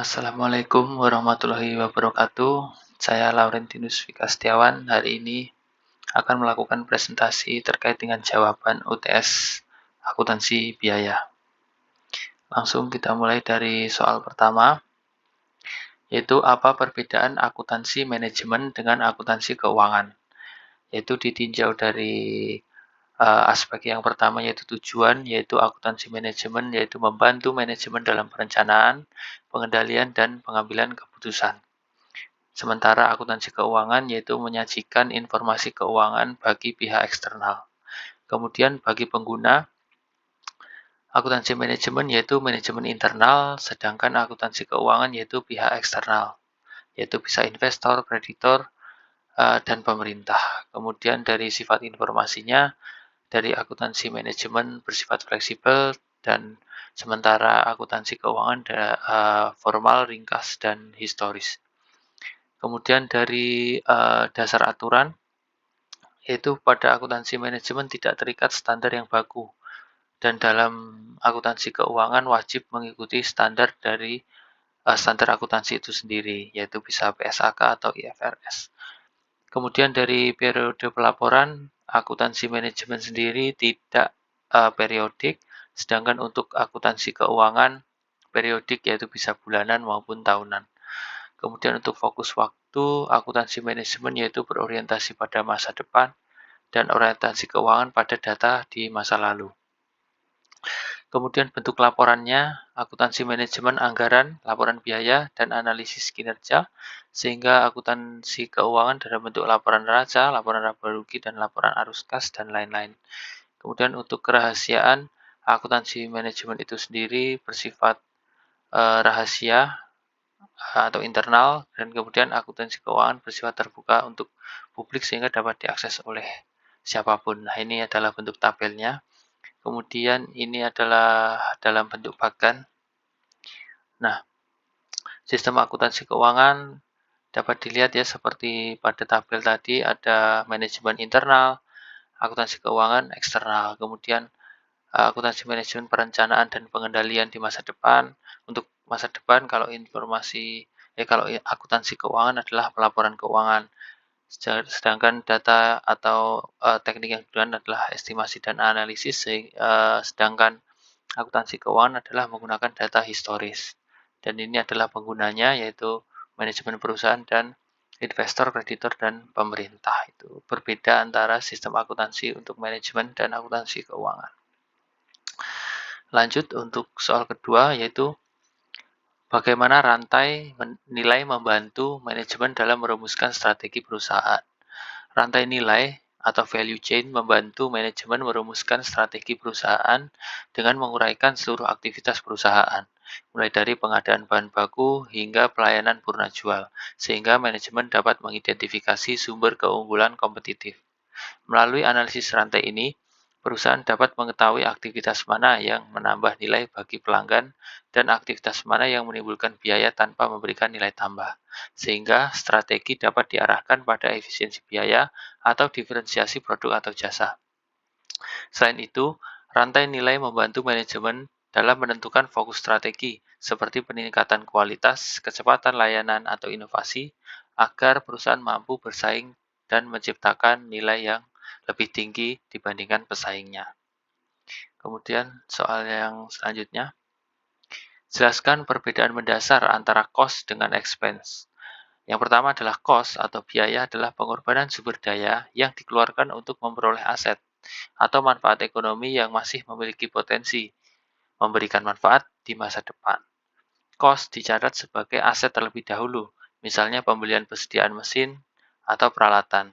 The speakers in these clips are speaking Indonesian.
Assalamualaikum warahmatullahi wabarakatuh. Saya Laurentinus Vika Setiawan. Hari ini akan melakukan presentasi terkait dengan jawaban UTS akuntansi biaya. Langsung kita mulai dari soal pertama, yaitu apa perbedaan akuntansi manajemen dengan akuntansi keuangan. Yaitu ditinjau dari aspek yang pertama, yaitu tujuan, yaitu akuntansi manajemen, yaitu membantu manajemen dalam perencanaan, pengendalian, dan pengambilan keputusan. Sementara akuntansi keuangan yaitu menyajikan informasi keuangan bagi pihak eksternal. Kemudian bagi pengguna, akuntansi manajemen yaitu manajemen internal, sedangkan akuntansi keuangan yaitu pihak eksternal, yaitu bisa investor, kreditor, dan pemerintah. Kemudian dari sifat informasinya, dari akuntansi manajemen bersifat fleksibel, dan sementara akuntansi keuangan formal, ringkas, dan historis. Kemudian dari dasar aturan, yaitu pada akuntansi manajemen tidak terikat standar yang baku, dan dalam akuntansi keuangan wajib mengikuti standar dari standar akuntansi itu sendiri, yaitu bisa PSAK atau IFRS. Kemudian dari periode pelaporan, akuntansi manajemen sendiri tidak periodik, sedangkan untuk akuntansi keuangan periodik, yaitu bisa bulanan maupun tahunan. Kemudian untuk fokus waktu, akuntansi manajemen yaitu berorientasi pada masa depan dan orientasi keuangan pada data di masa lalu. Kemudian bentuk laporannya, akuntansi manajemen anggaran, laporan biaya, dan analisis kinerja, sehingga akuntansi keuangan dalam bentuk laporan neraca, laporan laba rugi, dan laporan arus kas, dan lain-lain. Kemudian untuk kerahasiaan, akuntansi manajemen itu sendiri bersifat rahasia atau internal, dan kemudian akuntansi keuangan bersifat terbuka untuk publik sehingga dapat diakses oleh siapapun. Nah, ini adalah bentuk tabelnya. Kemudian ini adalah dalam bentuk bagan. Nah, sistem akuntansi keuangan dapat dilihat ya seperti pada tabel tadi, ada manajemen internal, akuntansi keuangan eksternal, kemudian akuntansi manajemen perencanaan dan pengendalian di masa depan. Untuk masa depan kalau akuntansi keuangan adalah pelaporan keuangan, sedangkan data atau teknik yang digunakan adalah estimasi dan analisis, sedangkan akuntansi keuangan adalah menggunakan data historis. Dan ini adalah penggunanya yaitu manajemen perusahaan dan investor, kreditor, dan pemerintah. Itu berbeda antara sistem akuntansi untuk manajemen dan akuntansi keuangan. Lanjut untuk soal kedua, yaitu bagaimana rantai nilai membantu manajemen dalam merumuskan strategi perusahaan. Rantai nilai atau value chain membantu manajemen merumuskan strategi perusahaan dengan menguraikan seluruh aktivitas perusahaan, mulai dari pengadaan bahan baku hingga pelayanan purna jual, sehingga manajemen dapat mengidentifikasi sumber keunggulan kompetitif. Melalui analisis rantai ini, perusahaan dapat mengetahui aktivitas mana yang menambah nilai bagi pelanggan dan aktivitas mana yang menimbulkan biaya tanpa memberikan nilai tambah, sehingga strategi dapat diarahkan pada efisiensi biaya atau diferensiasi produk atau jasa. Selain itu, rantai nilai membantu manajemen dalam menentukan fokus strategi, seperti peningkatan kualitas, kecepatan layanan, atau inovasi, agar perusahaan mampu bersaing dan menciptakan nilai yang lebih tinggi dibandingkan pesaingnya. Kemudian soal yang selanjutnya, jelaskan perbedaan mendasar antara cost dengan expense. Yang pertama adalah cost atau biaya adalah pengorbanan sumber daya yang dikeluarkan untuk memperoleh aset atau manfaat ekonomi yang masih memiliki potensi memberikan manfaat di masa depan. Cost dicatat sebagai aset terlebih dahulu, misalnya pembelian persediaan mesin atau peralatan.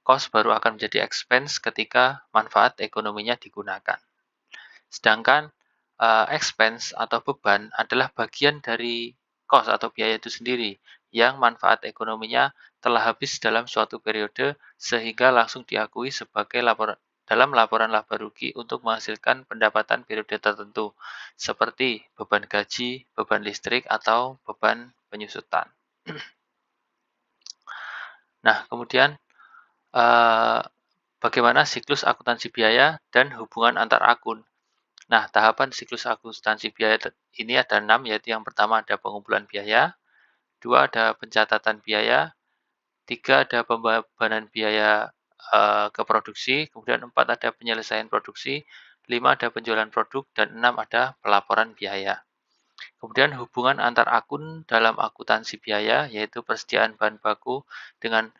Cost baru akan menjadi expense ketika manfaat ekonominya digunakan. Sedangkan expense atau beban adalah bagian dari cost atau biaya itu sendiri yang manfaat ekonominya telah habis dalam suatu periode sehingga langsung diakui sebagai dalam laporan laba rugi untuk menghasilkan pendapatan periode tertentu seperti beban gaji, beban listrik, atau beban penyusutan. Nah, kemudian bagaimana siklus akuntansi biaya dan hubungan antar akun. Nah, tahapan siklus akuntansi biaya ini ada 6, yaitu yang pertama ada pengumpulan biaya, 2 ada pencatatan biaya, 3 ada pembebanan biaya ke produksi, kemudian 4 ada penyelesaian produksi, 5 ada penjualan produk, dan 6 ada pelaporan biaya. Kemudian hubungan antar akun dalam akuntansi biaya, yaitu persediaan bahan baku dengan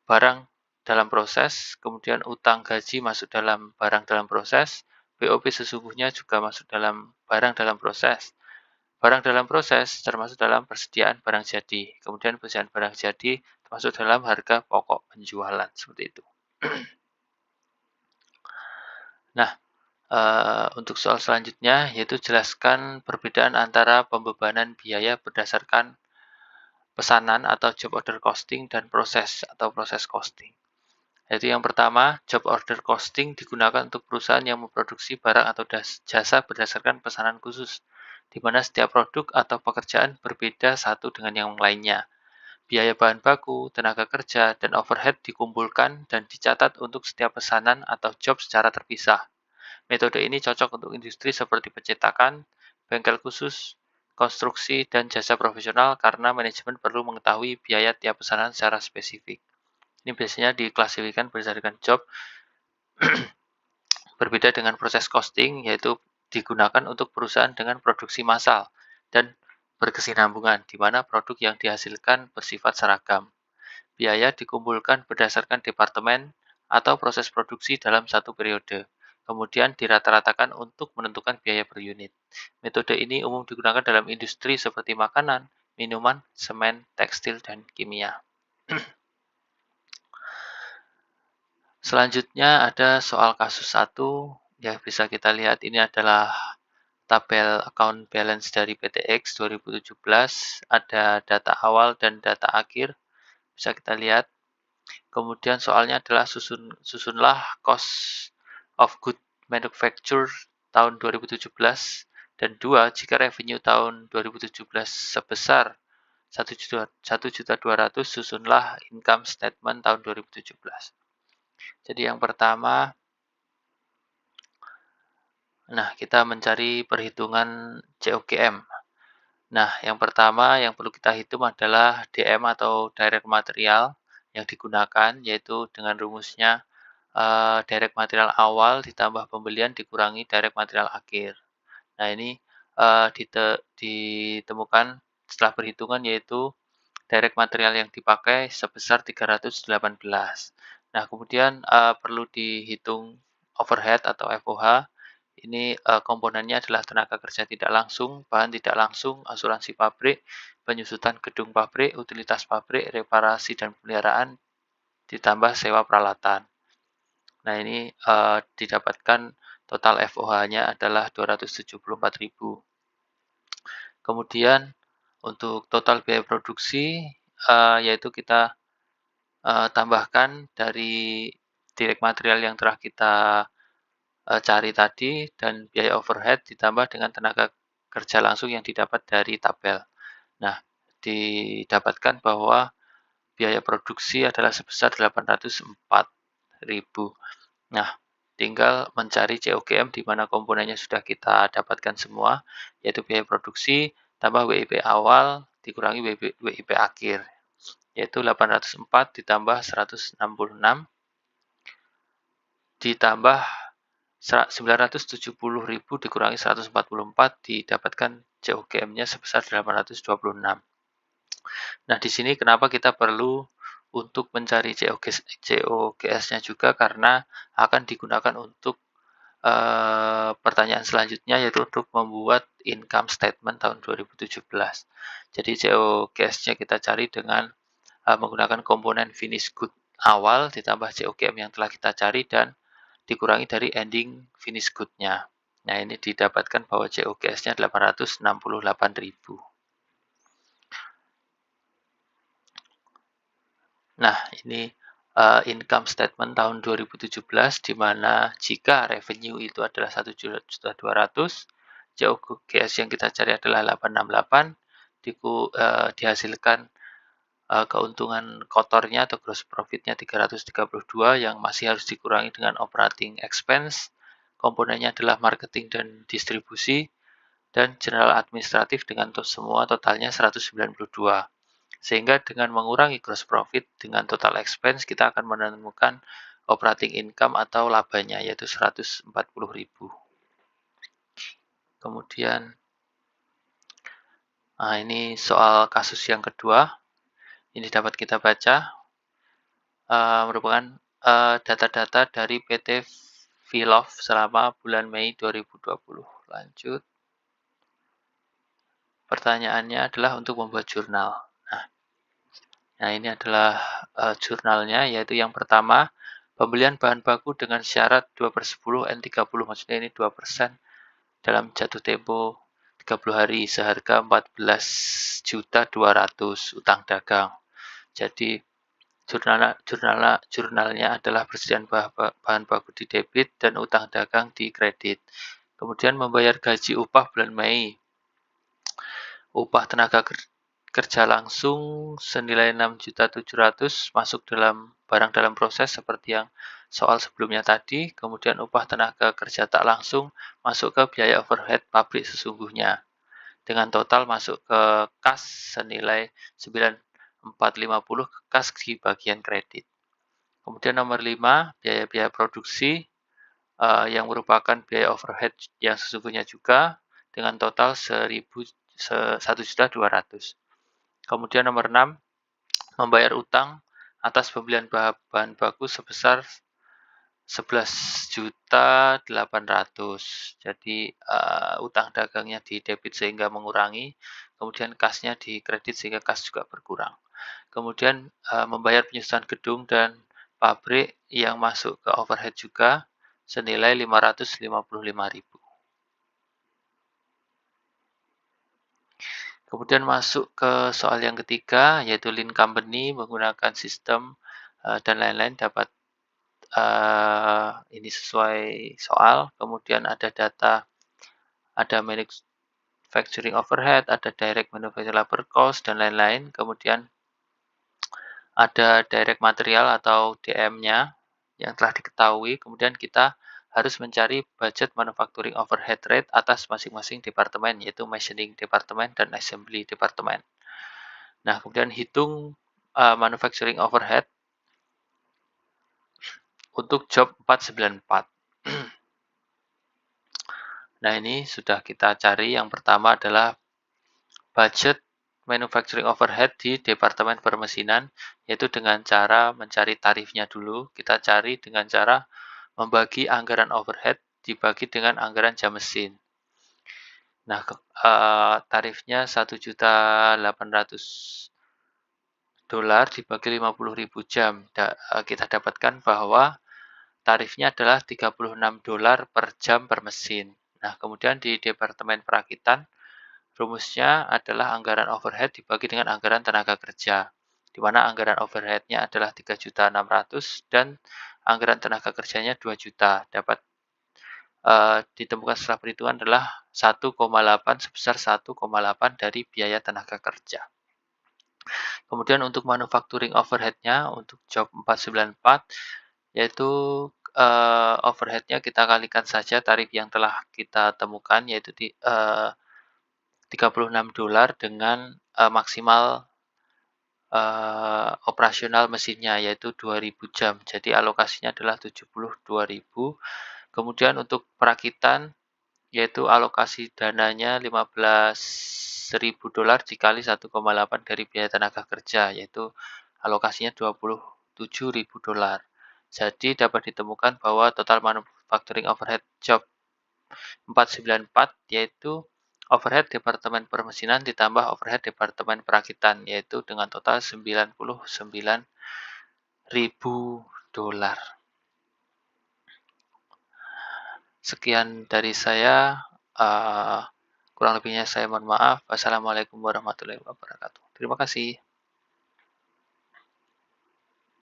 barang dalam proses, kemudian utang gaji masuk dalam barang dalam proses, BOP sesungguhnya juga masuk dalam barang dalam proses. Barang dalam proses termasuk dalam persediaan barang jadi, kemudian persediaan barang jadi termasuk dalam harga pokok penjualan, seperti itu. Nah, untuk soal selanjutnya yaitu jelaskan perbedaan antara pembebanan biaya berdasarkan pesanan atau job order costing dan proses atau proses costing. Jadi yang pertama, job order costing digunakan untuk perusahaan yang memproduksi barang atau jasa berdasarkan pesanan khusus, di mana setiap produk atau pekerjaan berbeda satu dengan yang lainnya. Biaya bahan baku, tenaga kerja, dan overhead dikumpulkan dan dicatat untuk setiap pesanan atau job secara terpisah. Metode ini cocok untuk industri seperti percetakan, bengkel khusus, konstruksi, dan jasa profesional karena manajemen perlu mengetahui biaya tiap pesanan secara spesifik. Ini biasanya diklasifikasikan berdasarkan job. Berbeda dengan proses costing, yaitu digunakan untuk perusahaan dengan produksi massal dan berkesinambungan, di mana produk yang dihasilkan bersifat seragam. Biaya dikumpulkan berdasarkan departemen atau proses produksi dalam satu periode, kemudian dirata-ratakan untuk menentukan biaya per unit. Metode ini umum digunakan dalam industri seperti makanan, minuman, semen, tekstil, dan kimia. Selanjutnya ada soal kasus 1, ya bisa kita lihat ini adalah tabel account balance dari PTX 2017, ada data awal dan data akhir, bisa kita lihat. Kemudian soalnya adalah susunlah cost of good manufacture tahun 2017, dan 2, jika revenue tahun 2017 sebesar 1.200.000, susunlah income statement tahun 2017. Jadi yang pertama, nah kita mencari perhitungan COGM. Nah, yang pertama yang perlu kita hitung adalah DM atau direct material yang digunakan, yaitu dengan rumusnya direct material awal ditambah pembelian dikurangi direct material akhir. Nah, ini ditemukan setelah perhitungan, yaitu direct material yang dipakai sebesar 318. Nah, kemudian perlu dihitung overhead atau FOH. Ini komponennya adalah tenaga kerja tidak langsung, bahan tidak langsung, asuransi pabrik, penyusutan gedung pabrik, utilitas pabrik, reparasi dan pemeliharaan, ditambah sewa peralatan. Nah, ini didapatkan total FOH-nya adalah 274.000. Kemudian untuk total biaya produksi, yaitu kita tambahkan dari direct material yang telah kita cari tadi dan biaya overhead ditambah dengan tenaga kerja langsung yang didapat dari tabel. Nah, didapatkan bahwa biaya produksi adalah sebesar 804.000. Nah, tinggal mencari COGM di mana komponennya sudah kita dapatkan semua, yaitu biaya produksi tambah WIP awal dikurangi WIP akhir, yaitu 804 ditambah 166 ditambah 970.000 dikurangi 144 didapatkan COGM-nya sebesar 826. Nah, di sini kenapa kita perlu untuk mencari COGS-nya juga, karena akan digunakan untuk pertanyaan selanjutnya, yaitu untuk membuat income statement tahun 2017. Jadi COGS-nya kita cari dengan menggunakan komponen finish good awal ditambah COGM yang telah kita cari dan dikurangi dari ending finish good-nya. Nah, ini didapatkan bahwa COGS-nya 868.000. Nah, ini income statement tahun 2017, di mana jika revenue itu adalah 1.200.000, COGS yang kita cari adalah 868, dihasilkan keuntungan kotornya atau gross profit-nya 332 yang masih harus dikurangi dengan operating expense, komponennya adalah marketing dan distribusi, dan general administratif dengan semua totalnya 192. Sehingga dengan mengurangi gross profit dengan total expense, kita akan menemukan operating income atau labanya, yaitu 140.000. Kemudian, ini soal kasus yang kedua. Ini dapat kita baca, merupakan data-data dari PT Vilov selama bulan Mei 2020. Lanjut. Pertanyaannya adalah untuk membuat jurnal. Nah, ini adalah jurnalnya, yaitu yang pertama, pembelian bahan baku dengan syarat 2/10 N30, maksudnya ini 2% dalam jatuh tempo 30 hari seharga 14.200.000 utang dagang. Jadi jurnalnya adalah persediaan bahan baku di debit dan utang dagang di kredit. Kemudian membayar gaji upah bulan Mei. Upah tenaga kerja langsung senilai 6.700.000 masuk dalam barang dalam proses seperti yang soal sebelumnya tadi. Kemudian upah tenaga kerja tak langsung masuk ke biaya overhead pabrik sesungguhnya. Dengan total masuk ke kas senilai 9.450 ke kas di bagian kredit. Kemudian nomor 5, biaya-biaya produksi yang merupakan biaya overhead yang sesungguhnya juga dengan total 1.200.000. Kemudian nomor 6, membayar utang atas pembelian bahan baku sebesar 11.800.000. Jadi utang dagangnya di debit sehingga mengurangi, kemudian kasnya di kredit sehingga kas juga berkurang. Kemudian membayar penyusunan gedung dan pabrik yang masuk ke overhead juga senilai 555.000. Kemudian masuk ke soal yang ketiga, yaitu lean company menggunakan sistem dan lain-lain dapat ini sesuai soal. Kemudian ada data, ada manufacturing overhead, ada direct manufacturing labor cost, dan lain-lain. Kemudian ada direct material atau DM-nya yang telah diketahui. Kemudian kita harus mencari budget manufacturing overhead rate atas masing-masing departemen, yaitu machining department dan assembly department. Nah, kemudian hitung manufacturing overhead untuk job 494. Nah, ini sudah kita cari. Yang pertama adalah budget manufacturing overhead di departemen permesinan, yaitu dengan cara mencari tarifnya dulu. Kita cari dengan cara membagi anggaran overhead dibagi dengan anggaran jam mesin. Nah, tarifnya 1.800.000 dolar dibagi 50.000 jam. Kita dapatkan bahwa tarifnya adalah 36 dolar per jam per mesin. Nah, kemudian di departemen perakitan, rumusnya adalah anggaran overhead dibagi dengan anggaran tenaga kerja, di mana anggaran overheadnya adalah 3.600.000 dan anggaran tenaga kerjanya 2 juta. Dapat ditemukan setelah perhitungan adalah 1,8 sebesar 1,8 dari biaya tenaga kerja. Kemudian untuk manufacturing overhead-nya untuk job 494, yaitu overhead-nya kita kalikan saja tarif yang telah kita temukan, yaitu 36 dolar dengan maksimal operasional mesinnya, yaitu 2.000 jam. Jadi alokasinya adalah 72.000. Kemudian untuk perakitan, yaitu alokasi dananya 15.000 dolar dikali 1,8 dari biaya tenaga kerja, yaitu alokasinya 27.000 dolar. Jadi dapat ditemukan bahwa total manufacturing overhead job 494 yaitu overhead departemen permesinan ditambah overhead departemen perakitan, yaitu dengan total 99.000 dolar. Sekian dari saya, kurang lebihnya saya mohon maaf. Wassalamualaikum warahmatullahi wabarakatuh. Terima kasih.